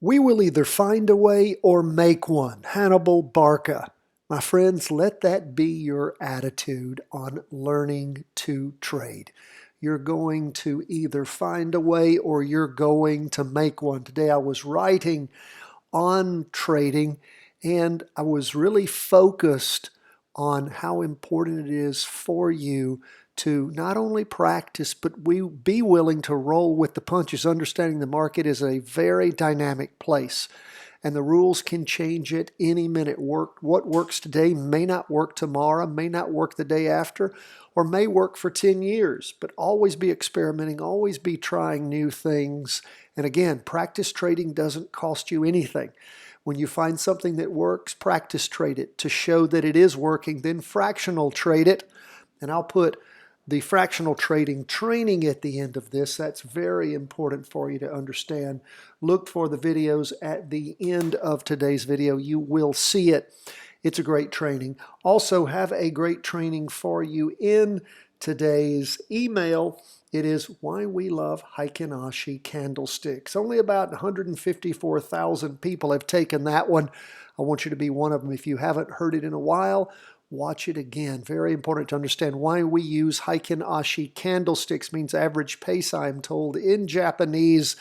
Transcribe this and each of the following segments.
We will either find a way or make one. Hannibal Barca. My friends, let that be your attitude on learning to trade. You're going to either find a way or you're going to make one. Today I was writing on trading and I was really focused on how important it is for you to not only practice, but be willing to roll with the punches, understanding the market is a very dynamic place and the rules can change at any minute. What works today may not work tomorrow, may not work the day after, or may work for 10 years. But always be experimenting, always be trying new things. And again, practice trading doesn't cost you anything. When you find something that works, practice trade it to show that it is working, then fractional trade it. And I'll put the fractional trading training at the end of this. That's very important for you to understand. Look for the videos at the end of today's video. You will see it. It's a great training. Also have a great training for you in today's email. It is why we love Heikin-Ashi candlesticks. Only about 154,000 people have taken that one. I want you to be one of them. If you haven't heard it in a while, watch it again. Very important to understand why we use Heikin-Ashi candlesticks. Means average pace, I'm told, in Japanese.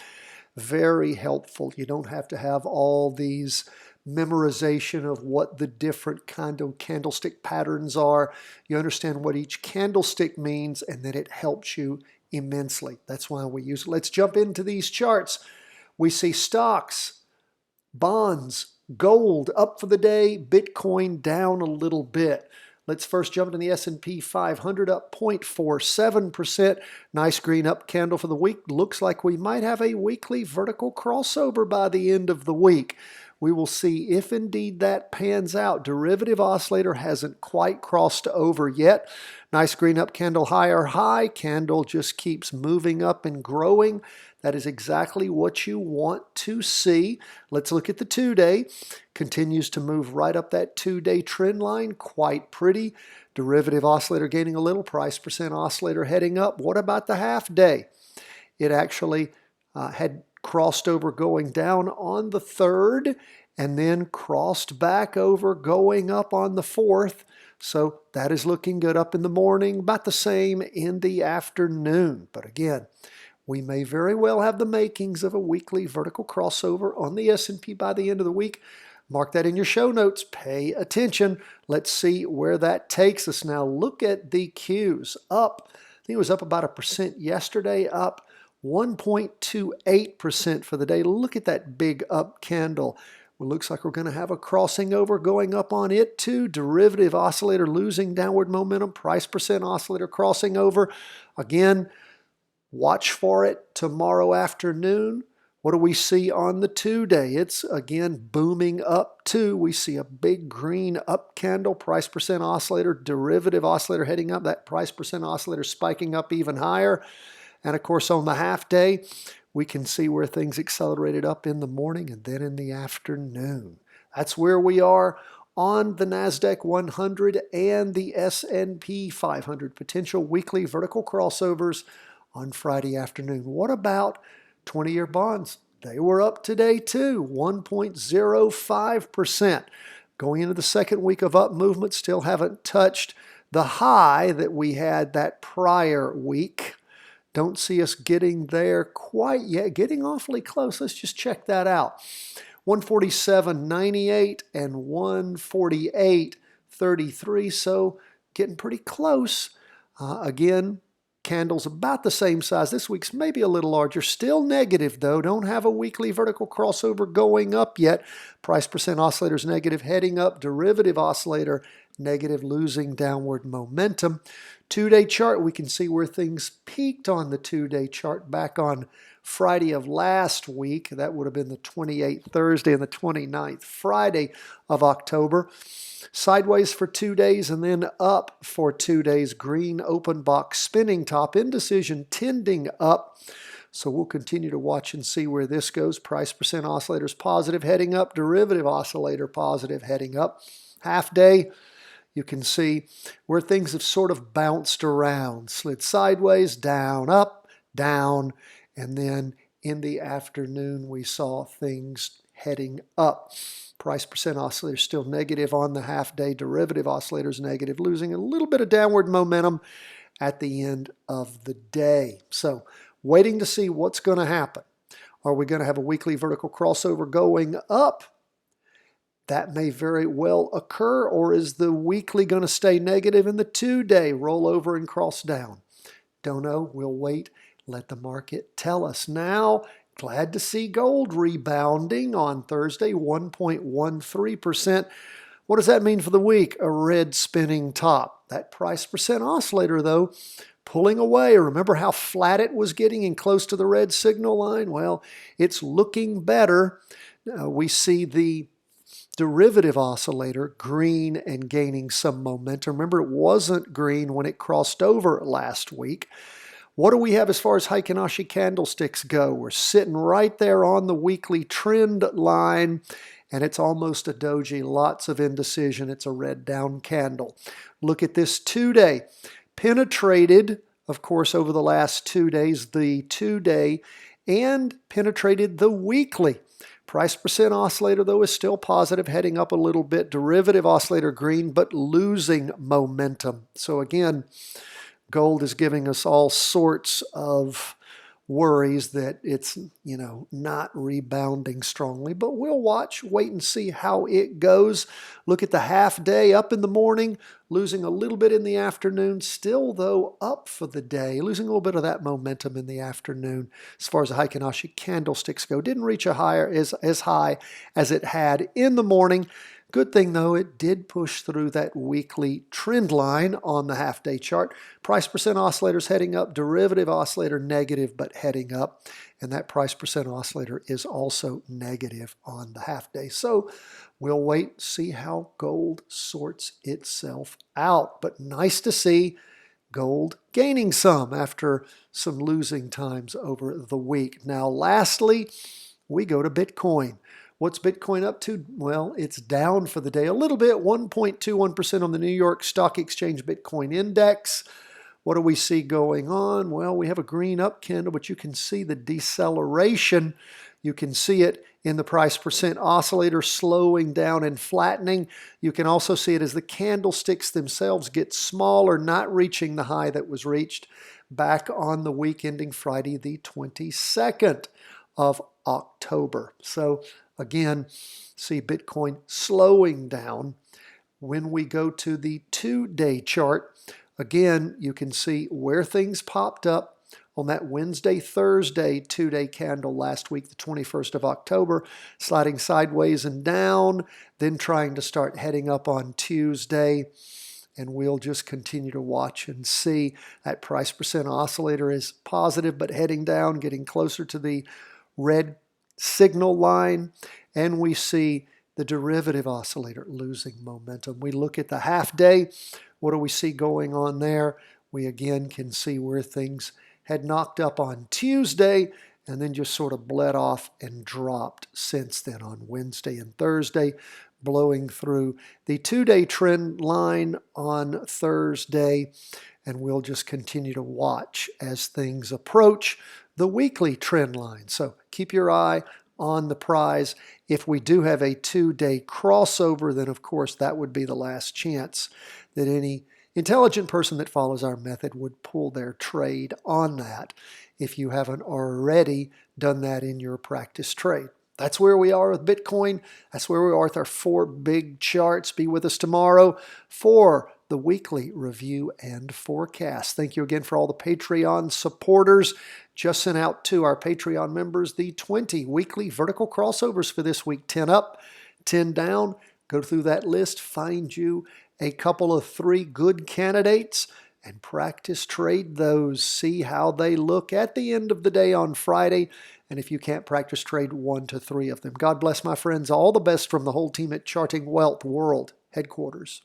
Very helpful. You don't have to have all these memorization of what the different kind of candlestick patterns are. You understand what each candlestick means, and then it helps you immensely. That's why we use it. Let's jump into these charts. We see stocks, bonds, gold up for the day, Bitcoin down a little bit. Let's first jump into the S&P 500 up 0.47%. Nice green up candle for the week. Looks like we might have a weekly vertical crossover by the end of the week. We will see if indeed that pans out. Derivative oscillator hasn't quite crossed over yet. Nice green up candle, higher high. Candle just keeps moving up and growing. That is exactly what you want to see. Let's look at the 2-day. Continues to move right up that 2-day trend line. Quite pretty. Derivative oscillator gaining a little. Price percent oscillator heading up. What about the half day? It actually had crossed over going down on the 3rd and then crossed back over going up on the 4th. So that is looking good up in the morning, about the same in the afternoon. But again, we may very well have the makings of a weekly vertical crossover on the S&P by the end of the week. Mark that in your show notes. Pay attention. Let's see where that takes us. Now look at the Qs. Up. I think it was up about 1% yesterday, up 1.28% for the day. Look at that big up candle. Well, looks like we're going to have a crossing over going up on it too. Derivative oscillator losing downward momentum. Price percent oscillator crossing over. Again, watch for it tomorrow afternoon. What do we see on the 2-day? It's again booming up too. We see a big green up candle, price percent oscillator, derivative oscillator heading up, that price percent oscillator spiking up even higher. And of course on the half day, we can see where things accelerated up in the morning and then in the afternoon. That's where we are on the Nasdaq 100 and the S&P 500. Potential weekly vertical crossovers on Friday afternoon. What about 20-year bonds? They were up today too, 1.05%. Going into the second week of up movement, still haven't touched the high that we had that prior week. Don't see us getting there quite yet, getting awfully close. Let's just check that out. 147.98 and 148.33, so getting pretty close. Again, candles about the same size. This week's maybe a little larger. Still negative though. Don't have a weekly vertical crossover going up yet. Price percent oscillator's negative, heading up. Derivative oscillator negative, losing downward momentum. 2-day chart, we can see where things peaked on the 2-day chart back on Friday of last week. That would have been the 28th Thursday and the 29th Friday of October. Sideways for 2 days and then up for 2 days. Green open box spinning top. Indecision tending up. So we'll continue to watch and see where this goes. Price percent oscillators positive heading up. Derivative oscillator positive heading up. Half day, you can see where things have sort of bounced around. Slid sideways, down, up, down, and then in the afternoon, we saw things heading up. Price percent oscillator still negative on the half-day. Derivative oscillators negative, losing a little bit of downward momentum at the end of the day. So waiting to see what's going to happen. Are we going to have a weekly vertical crossover going up? That may very well occur, or is the weekly going to stay negative and the 2-day roll over and cross down? Don't know. We'll wait. Let the market tell us. Now, glad to see gold rebounding on Thursday, 1.13%. What does that mean for the week? A red spinning top. That price percent oscillator, though, pulling away. Remember how flat it was getting and close to the red signal line? Well, it's looking better. We see the derivative oscillator green and gaining some momentum. Remember, it wasn't green when it crossed over last week. What do we have as far as Heikin Ashi candlesticks go? We're sitting right there on the weekly trend line, and it's almost a doji, lots of indecision. It's a red down candle. Look at this 2-day. Penetrated, of course, over the last 2 days, the 2-day, and penetrated the weekly. Price percent oscillator, though, is still positive, heading up a little bit. Derivative oscillator green, but losing momentum. So again, gold is giving us all sorts of worries that it's, not rebounding strongly. But we'll watch, wait and see how it goes. Look at the half day, up in the morning, losing a little bit in the afternoon. Still, though, up for the day, losing a little bit of that momentum in the afternoon. As far as the Heikin Ashi candlesticks go, didn't reach as high as it had in the morning. Good thing, though, it did push through that weekly trend line on the half-day chart. Price percent oscillator's heading up, derivative oscillator negative but heading up, and that price percent oscillator is also negative on the half-day. So we'll wait, see how gold sorts itself out. But nice to see gold gaining some after some losing times over the week. Now, lastly, we go to Bitcoin. What's Bitcoin up to? Well, it's down for the day a little bit, 1.21% on the New York Stock Exchange Bitcoin Index. What do we see going on? Well, we have a green up candle, but you can see the deceleration. You can see it in the price percent oscillator slowing down and flattening. You can also see it as the candlesticks themselves get smaller, not reaching the high that was reached back on the week ending Friday, the 22nd of October. So again, see Bitcoin slowing down. When we go to the 2-day chart, again, you can see where things popped up on that Wednesday, Thursday 2-day candle last week, the 21st of October, sliding sideways and down, then trying to start heading up on Tuesday. And we'll just continue to watch and see. That price percent oscillator is positive but heading down, getting closer to the red signal line, and we see the derivative oscillator losing momentum. We look at the half day. What do we see going on there? We again can see where things had knocked up on Tuesday and then just sort of bled off and dropped since then on Wednesday and Thursday, blowing through the 2-day trend line on Thursday. And we'll just continue to watch as things approach the weekly trend line. So keep your eye on the prize. If we do have a 2-day crossover, then of course that would be the last chance that any intelligent person that follows our method would pull their trade on that, if you haven't already done that in your practice trade. That's where we are with Bitcoin. That's where we are with our 4 big charts. Be with us tomorrow for the weekly review and forecast. Thank you again for all the Patreon supporters. Just sent out to our Patreon members the 20 weekly vertical crossovers for this week. 10 up, 10 down. Go through that list, find you a couple of 3 good candidates, and practice trade those. See how they look at the end of the day on Friday. And if you can't practice trade 1 to 3 of them. God bless, my friends. All the best from the whole team at Charting Wealth World Headquarters.